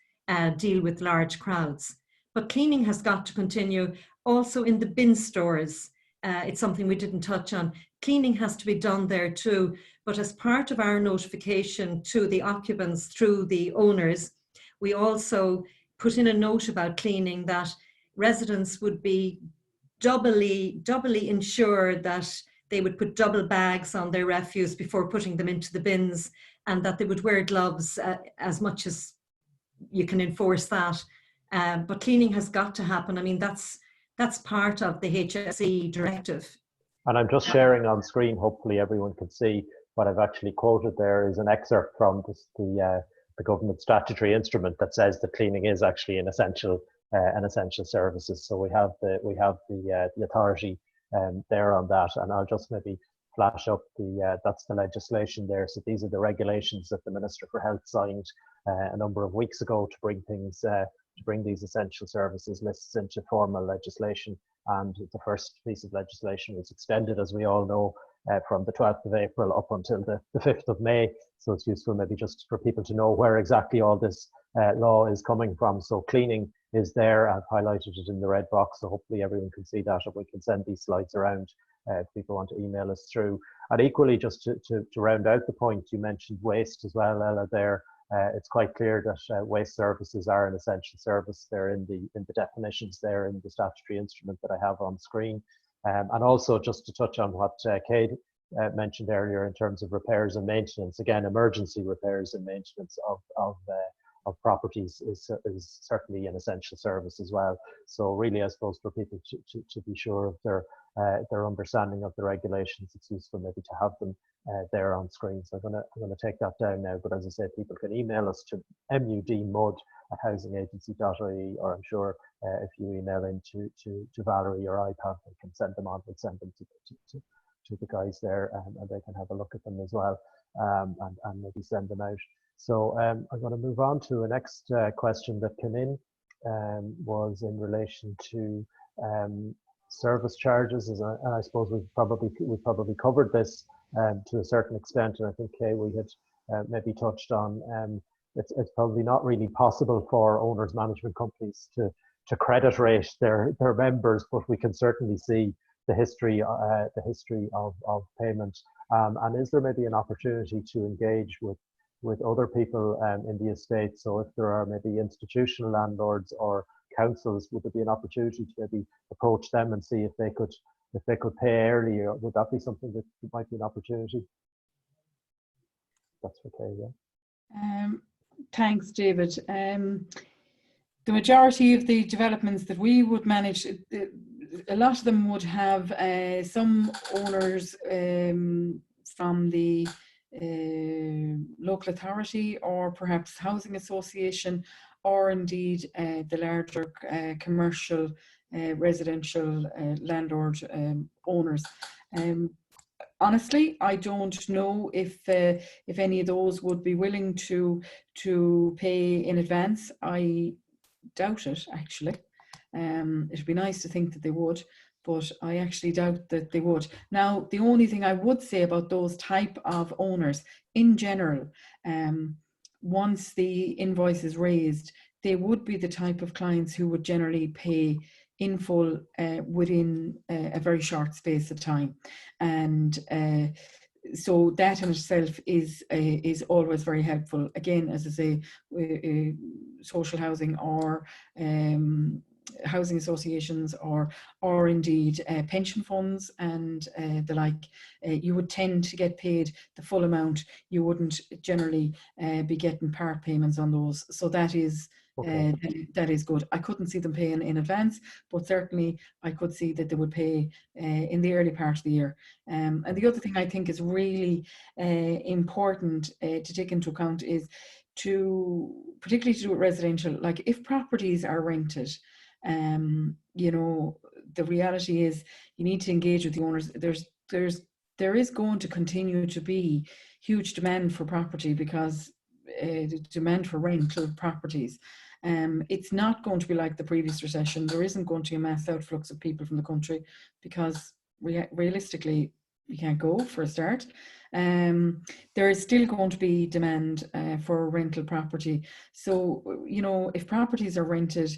deal with large crowds. But cleaning has got to continue. Also in the bin stores, it's something we didn't touch on. Cleaning has to be done there too, but as part of our notification to the occupants through the owners, we also put in a note about cleaning that residents would be doubly ensured that they would put double bags on their refuse before putting them into the bins, and that they would wear gloves as much as you can enforce that. But cleaning has got to happen. I mean, that's part of the HSE directive. And I'm just sharing on screen, hopefully everyone can see what I've actually quoted there is an excerpt from the government statutory instrument that says that cleaning is actually an essential services. So we have the authority there on that, and I'll just maybe flash up that's the legislation there. So these are the regulations that the Minister for Health signed a number of weeks ago to bring things to bring these essential services lists into formal legislation. And the first piece of legislation was extended, as we all know, from the 12th of April up until the 5th of May. So it's useful maybe just for people to know where exactly all this law is coming from. So cleaning is there. I've highlighted it in the red box, so hopefully everyone can see that, and we can send these slides around if people want to email us through. And equally, just to round out the point, you mentioned waste as well, Ella, there. It's quite clear that waste services are an essential service. They're in the definitions there in the statutory instrument that I have on screen. And also just to touch on what Kate mentioned earlier in terms of repairs and maintenance, again, emergency repairs and maintenance of properties is certainly an essential service as well. So really, I suppose for people to be sure of their understanding of the regulations, it's useful maybe to have them there on screen. So I'm gonna take that down now. But as I said, people can email us to mudmud@housingagency.ie, or I'm sure if you email in to Valerie or IPAV, they can send them on. We'll send them to the guys there, and they can have a look at them as well, and maybe send them out. So I'm going to move on to a next question that came in, was in relation to service charges, and I suppose we've probably covered this to a certain extent, and I think we had maybe touched on it's probably not really possible for owners management companies to credit rate their members, but we can certainly see the history of payment, and is there maybe an opportunity to engage with other people in the estate? So if there are maybe institutional landlords or councils, would there be an opportunity to maybe approach them and see if they could pay early? Or would that be something that might be an opportunity? That's okay, yeah. Thanks, David. The majority of the developments that we would manage, a lot of them would have some owners from the local authority, or perhaps housing association, or indeed the larger commercial residential landlord owners. Honestly, I don't know if any of those would be willing to pay in advance. I doubt it, actually. It'd be nice to think that they would, but I actually doubt that they would. Now, the only thing I would say about those type of owners in general, once the invoice is raised, they would be the type of clients who would generally pay in full within a very short space of time. And so that in itself is always very helpful. Again, as I say, social housing or housing associations or indeed pension funds and the like, you would tend to get paid the full amount. You wouldn't generally be getting part payments on those. So that is that is good. I couldn't see them paying in advance, but certainly I could see that they would pay in the early part of the year. And the other thing I think is really important to take into account is particularly to do with residential, like if properties are rented, you know, the reality is you need to engage with the owners. There is going to continue to be huge demand for property because the demand for rental properties. It's not going to be like the previous recession. There isn't going to be a mass outflux of people from the country because realistically, you can't go for a start. There is still going to be demand for rental property. So, you know, if properties are rented,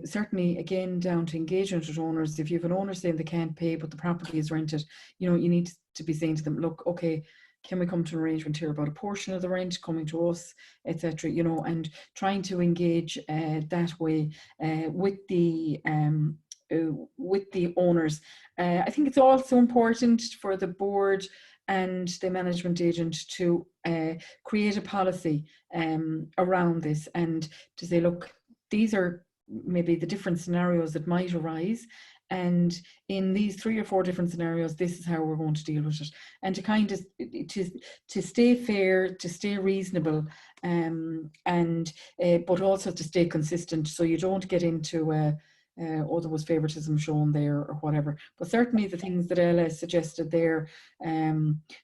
certainly again down to engagement with owners. If you have an owner saying they can't pay but the property is rented, you know, you need to be saying to them, look, okay, can we come to an arrangement here about a portion of the rent coming to us, etc. You know, and trying to engage that way with the owners. I think it's also important for the board and the management agent to create a policy around this and to say, look, these are maybe the different scenarios that might arise, and in these 3 or 4 different scenarios, this is how we're going to deal with it, and to kind of to stay fair, to stay reasonable, and but also to stay consistent, so you don't get into oh, there was favouritism shown there or whatever. But certainly the things that Ella suggested there,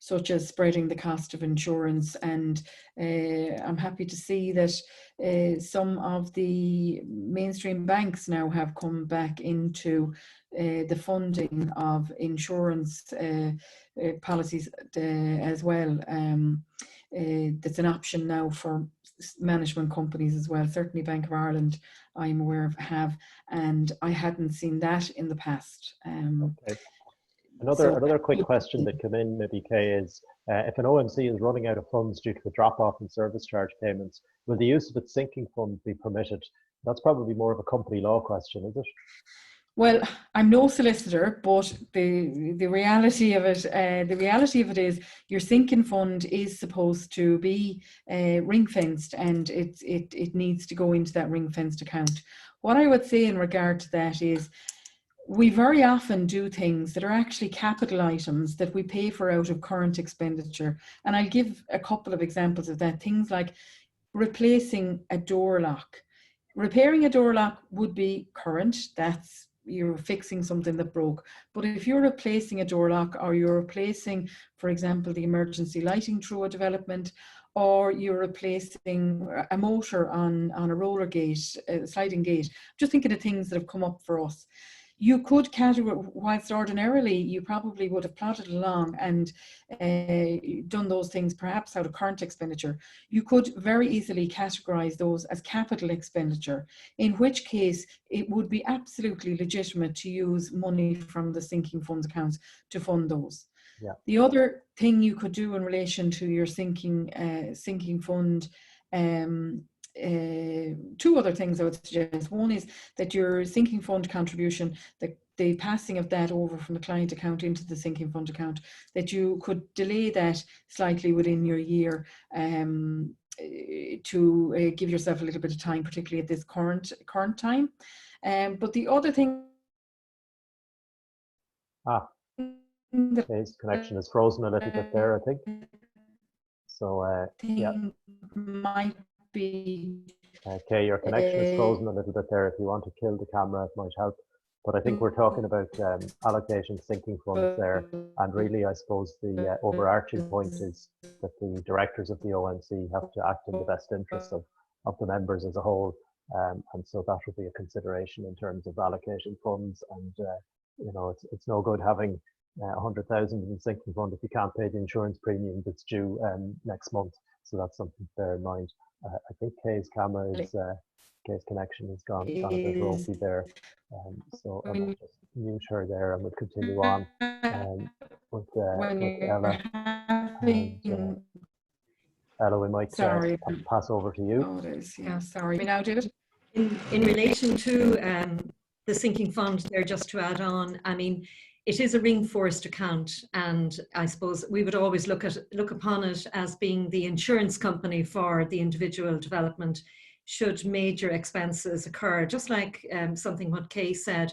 such as spreading the cost of insurance, and I'm happy to see that some of the mainstream banks now have come back into the funding of insurance policies as well. That's an option now for management companies as well. Certainly Bank of Ireland, I'm aware of, have, and I hadn't seen that in the past. Okay. Another quick question that came in, maybe Kay, is if an OMC is running out of funds due to a drop-off in service charge payments, will the use of its sinking fund be permitted? That's probably more of a company law question, is it? Well, I'm no solicitor, but the reality of it, is your sinking fund is supposed to be ring fenced, and it needs to go into that ring fenced account. What I would say in regard to that is, we very often do things that are actually capital items that we pay for out of current expenditure, and I'll give a couple of examples of that. Things like replacing a door lock. Repairing a door lock would be current. That's, you're fixing something that broke. But if you're replacing a door lock, or you're replacing, for example, the emergency lighting through a development, or you're replacing a motor on a roller gate, a sliding gate, just thinking of things that have come up for us. You could categorize, whilst ordinarily you probably would have plodded along and done those things perhaps out of current expenditure, you could very easily categorize those as capital expenditure, in which case it would be absolutely legitimate to use money from the sinking funds accounts to fund those. Yeah. The other thing you could do in relation to your sinking fund, two other things I would suggest. One is that your sinking fund contribution, the passing of that over from the client account into the sinking fund account, that you could delay that slightly within your year, give yourself a little bit of time, particularly at this current time. But the other thing, Kay's connection is frozen a little bit there, I think. So yeah, might be Kay, your connection is frozen a little bit there. If you want to kill the camera, it might help. But I think we're talking about allocating sinking funds there. And really, I suppose the overarching point is that the directors of the ONC have to act in the best interests of the members as a whole. And so that will be a consideration in terms of allocating funds. And, you know, it's no good having 100,000 in sinking fund if you can't pay the insurance premium that's due next month. So that's something to bear in mind. I think Kay's camera is, Kay's connection has gone a bit ropey there. So I might just mute her there and we'll continue on with Ella. And, Ella, we might pass over to you. Oh, it is, yeah, sorry. We now, David? In relation to the sinking fund there, just to add on, I mean, it is a ring-forced account, and I suppose we would always look upon it as being the insurance company for the individual development should major expenses occur, just like something what Kay said.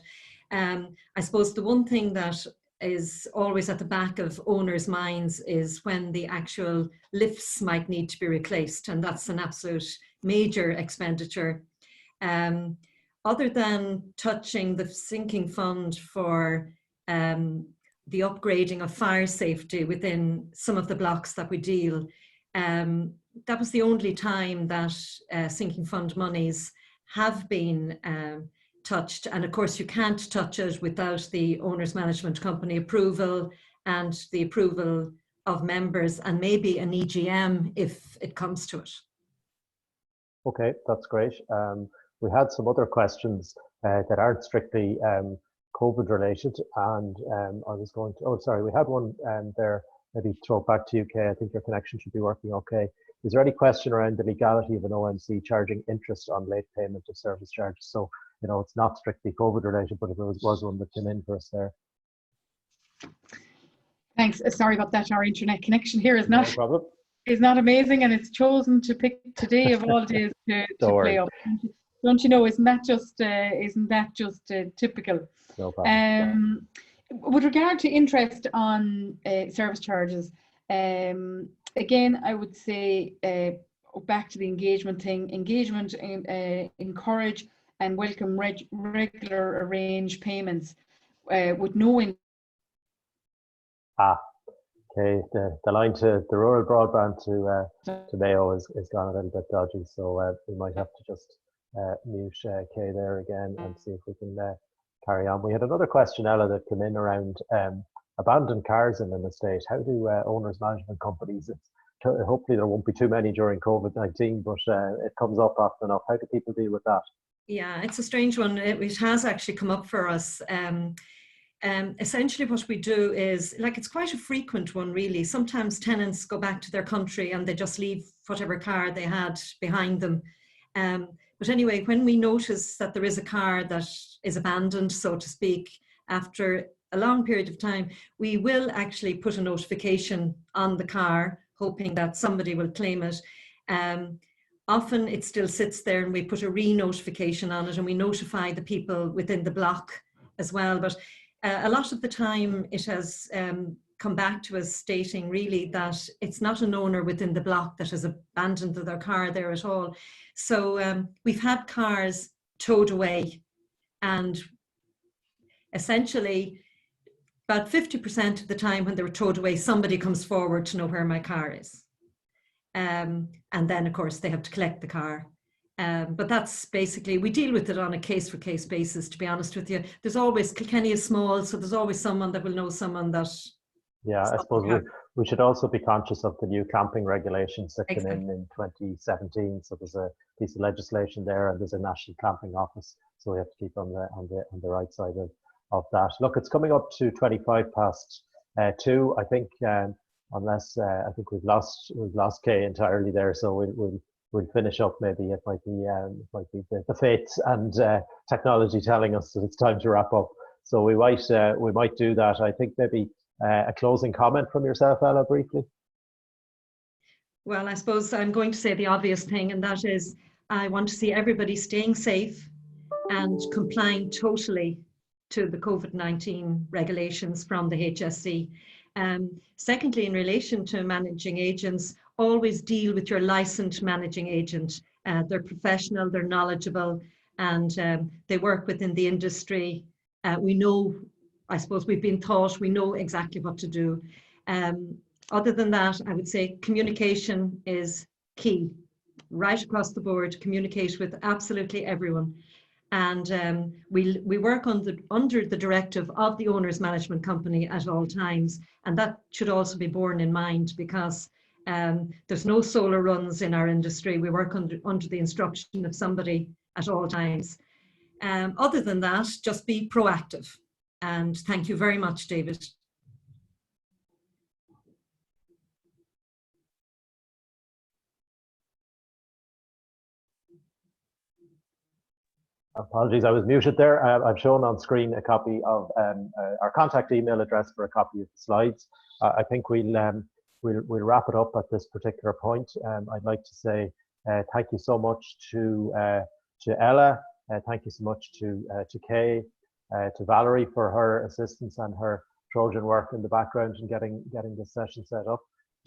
I suppose the one thing that is always at the back of owners' minds is when the actual lifts might need to be replaced, and that's an absolute major expenditure. Other than touching the sinking fund for the upgrading of fire safety within some of the blocks that we deal, that was the only time that sinking fund monies have been touched. And of course, you can't touch it without the owners management company approval and the approval of members, and maybe an EGM if it comes to it. Okay, that's great. We had some other questions that aren't strictly COVID related, and I was going to, oh sorry, we had one there, maybe throw it back to you, Kay. I think your connection should be working okay. Is there any question around the legality of an ONC charging interest on late payment of service charges? So, you know, it's not strictly COVID related, but if it was one that came in for us there. Thanks. Sorry about that. Our internet connection here is not, no problem. Is not amazing, and it's chosen to pick today of all days to play up. Don't you know? Isn't that just typical? No problem. With regard to interest on service charges, again, I would say back to the engagement thing. Engagement, encourage and welcome regular arranged payments with no. Okay, the line to the rural broadband to Mayo is gone a little bit dodgy, so we might have to just mute Kay there again and see if we can carry on. We had another question, Ella, that came in around abandoned cars in an estate. How do owners management companies, hopefully there won't be too many during COVID-19, but it comes up often enough. How do people deal with that? Yeah, it's a strange one. It has actually come up for us. Essentially what we do is, like, it's quite a frequent one really. Sometimes tenants go back to their country and they just leave whatever car they had behind them. But anyway, when we notice that there is a car that is abandoned, so to speak, after a long period of time, we will actually put a notification on the car, hoping that somebody will claim it. Often it still sits there and we put a re-notification on it, and we notify the people within the block as well. But a lot of the time it has come back to us stating really that it's not an owner within the block that has abandoned their car there at all. So we've had cars towed away, and essentially about 50% of the time when they were towed away, somebody comes forward to know where my car is. And then of course they have to collect the car. But that's basically, we deal with it on a case-for-case basis, to be honest with you. There's always, Kilkenny is small, so there's always someone that will know someone that... Yeah, I suppose we should also be conscious of the new camping regulations that came in 2017. So there's a piece of legislation there, and there's a national camping office. So we have to keep on the right side of that. Look, it's coming up to 2:25. I think, unless I think we've lost Kay entirely there. So we'll finish up. Maybe it might be the fates and technology telling us that it's time to wrap up. So we might do that. I think maybe a closing comment from yourself, Ella, briefly. Well, I suppose I'm going to say the obvious thing, and that is I want to see everybody staying safe and complying totally to the COVID-19 regulations from the HSE. Secondly, in relation to managing agents, always deal with your licensed managing agent. They're professional, they're knowledgeable, and they work within the industry. We know, I suppose we've been taught, we know exactly what to do. Other than that, I would say communication is key. Right across the board, communicate with absolutely everyone. And we work under the directive of the owner's management company at all times. And that should also be borne in mind, because there's no solo runs in our industry. We work under the instruction of somebody at all times. Other than that, just be proactive. And thank you very much, David. Apologies, I was muted there. I've shown on screen a copy of our contact email address for a copy of the slides. I think we'll wrap it up at this particular point. I'd like to say thank you so much to Ella. Thank you so much to Kay, to Valerie for her assistance and her Trojan work in the background and getting this session set up.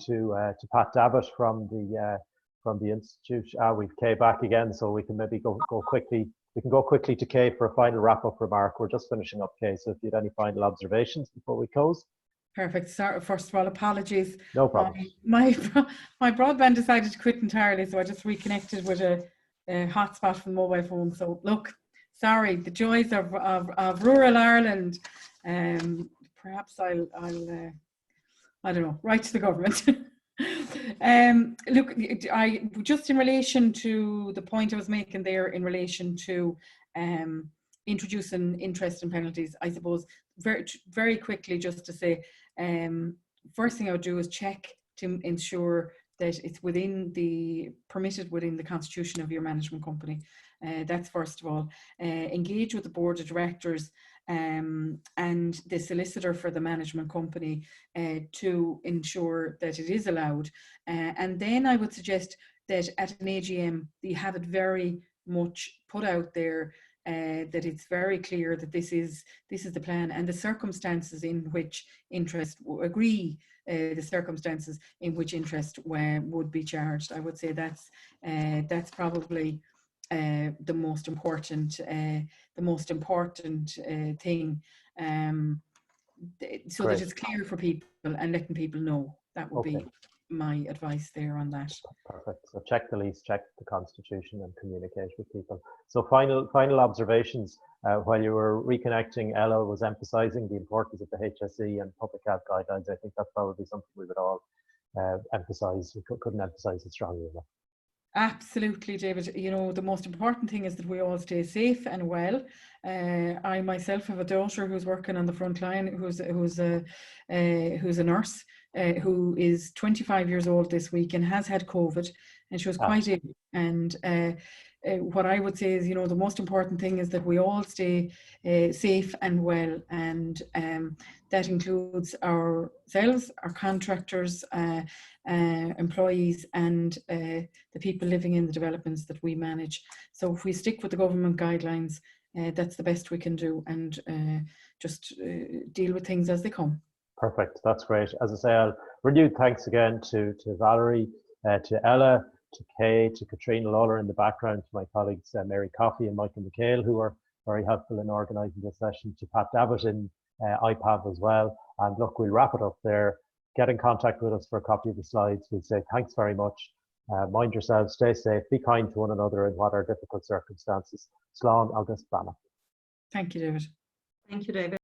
To Pat Davitt from the Institute. We've Kay back again, so we can maybe go quickly. We can go quickly to Kay for a final wrap-up remark. We're just finishing up, Kay, so if you had any final observations before we close. Perfect. Sorry, first of all, apologies. No problem. My broadband decided to quit entirely, so I just reconnected with a hotspot from the mobile phone. So look, sorry, the joys of rural Ireland. Perhaps I'll I don't know, write to the government. Look, I just in relation to the point I was making there in relation to introducing interest and penalties, I suppose very quickly just to say, first thing I would do is check to ensure that it's permitted within the constitution of your management company. That's first of all. Engage with the board of directors and the solicitor for the management company to ensure that it is allowed. And then I would suggest that at an AGM, you have it very much put out there that it's very clear that this is the plan and the circumstances in which interest the circumstances in which interest would be charged. I would say that's probably the most important thing, so Great. that it's clear for people and letting people know. That would be my advice there on that. Perfect. So check the lease, check the constitution, and communicate with people. So final observations. While you were reconnecting, Ella was emphasising the importance of the HSE and public health guidelines. I think that's probably something we would all emphasise. We couldn't emphasise it strongly enough. Absolutely, David. You know, the most important thing is that we all stay safe and well. I myself have a daughter who's working on the front line, who's a nurse, who is 25 years old this week and has had COVID, and she was quite ill. And what I would say is, you know, the most important thing is that we all stay safe and well, and that includes ourselves, our contractors, employees, and the people living in the developments that we manage. So if we stick with the government guidelines, that's the best we can do, and just deal with things as they come. Perfect, that's great. As I say, I'll renewed thanks again to Valerie, to Ella, to Kay, to Katrina Lawler in the background, to my colleagues Mary Coffey and Michael McHale, who were very helpful in organising this session, to Pat Davitt in IPAV as well. And look, we'll wrap it up there. Get in contact with us for a copy of the slides. We'll say thanks very much. Mind yourselves, stay safe, be kind to one another in what are difficult circumstances. Slán agus Banna. Thank you, David. Thank you, David.